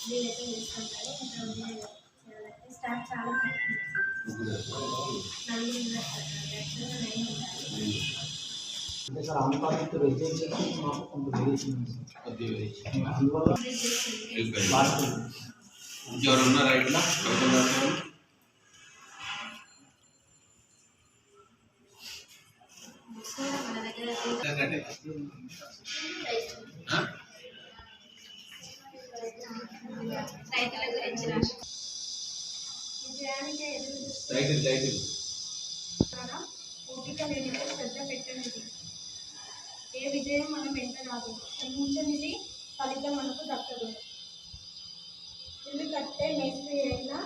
వీలైతే తీసుకుంటారు. ఇంకా స్టాఫ్ చాలా అంటే సార్ ఆంధ్రప్రదేశ్ వెజిటేరియన్ మాకు కొంత వేరియేషన్ ఉంది సార్. అందువల్ల ఎవరు ఉన్నారా ఇట్లా రైతుల గురించి ఓపిక లేనిదే శ్రద్ధ పెట్టనిది ఏ విజయం మనం వెంట రాదు, శ్రమించనిది ఫలితం మనకు దక్కదు. ఇల్లు కట్టే మేస్త్రి అయినా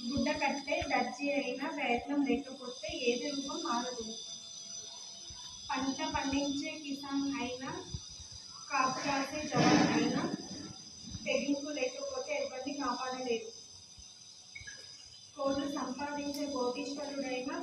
గుడ్డ కట్టే దర్జీ అయినా ప్రయత్నం లేకపోతే ఏది రూపం మారదు. పంట పండించే కిసాన్ అయినా, కాపు కాసే జవాన్ అయినా తెగింపు లేకపోతే ఎవరిని కాపాడలేదు. కోట్లు సంపాదించే కోటీశ్వరుడైనా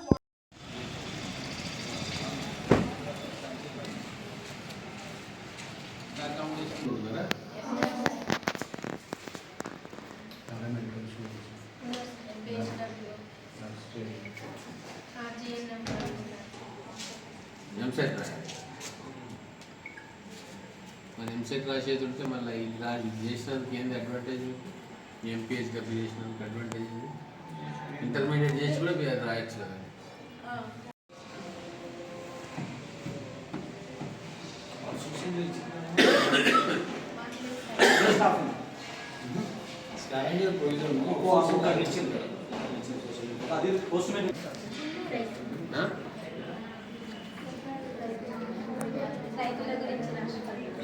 మన ఎంసెట్ రాసేది ఉంటే మళ్ళీ ఇది చేసినందుకు ఏంది అడ్వాంటేజ్? ఎంపీహెచ్ డబ్బు చేసినందుకు అడ్వాంటేజ్. ఇంటర్మీడియట్ చేసి కూడా మీరు రాయొచ్చు కదా.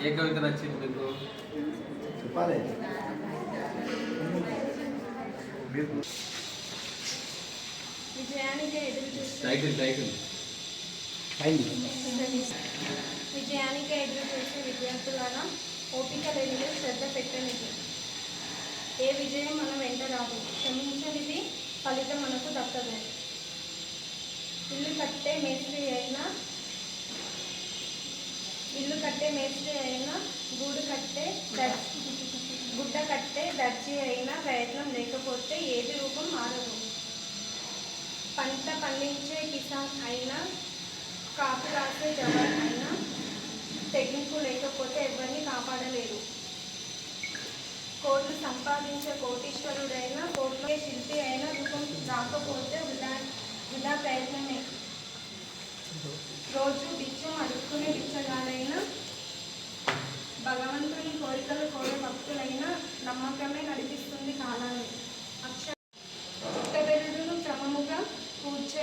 ఏ కవిత నచ్చింది మీకు? చెప్పాలి. విజయానికి ఎదురు చూసే విద్యార్థులారా, ఓపిక లేనిదే శ్రద్ధ పెట్టనిది ఏ విజయం మనం వెంట రాదు, శ్రమించనిది ఫలితం మనకు దక్కదు. ఇల్లు కట్టే మేస్త్రి అయినా గుడ్డ కట్టే దర్జీ అయినా ప్రయత్నం లేకపోతే ఏది రూపం మారదు. పంట పండించే కిసాన్ అయినా, కాపు కాసే జవాన్ అయినా తెగింపు లేకపోతే ఎవరిని కాపాడలేదు. కోట్లు సంపాదించే కోటీశ్వరుడైనా, కోట్ల శిల్పి అయినా రూపం రాకపోతే వృధా ప్రయత్నమే. రోజు బిచ్చం అడుక్కునే బిచ్చగాలైనా, భగవంతుని కోరికలు కోరే భక్తులైనా నమ్మకమే నడిపిస్తుంది కాలాన్ని. పుట్టబెరుడును క్రమముగా కూర్చే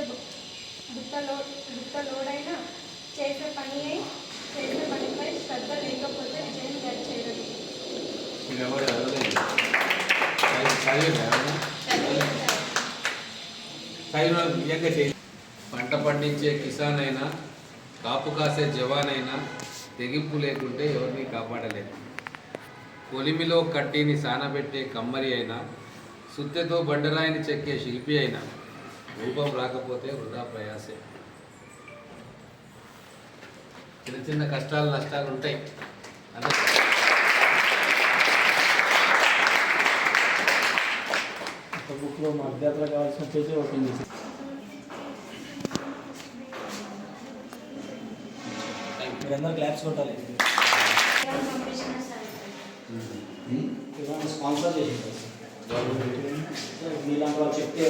బుట్టలోడైనా చేసే పనిపై శ్రద్ధ లేకపోతే విజయం దరిచేయదు. పంట పండించే కిసాన్ అయినా, కాపు కాసే జవాన్ అయినా తెగింపు లేకుంటే ఎవరిని కాపాడలేదు. కొలిమిలో కట్టిని సానబెట్టే కమ్మరి అయినా, సుత్తెతో బండరాయిని చెక్కే శిల్పి అయినా రూపం రాకపోతే వృధా ప్రయాసే. చిన్న చిన్న కష్టాలు నష్టాలు ఉంటాయి. అంటే బుక్లో మా విద్యార్థులకు కావాల్సిన పేజీ ఓపెన్ చేసి మీరందరూ క్లాప్స్ కొట్టాలి. స్పాన్సర్ చేసి మీలాంటి వాళ్ళు చెప్తే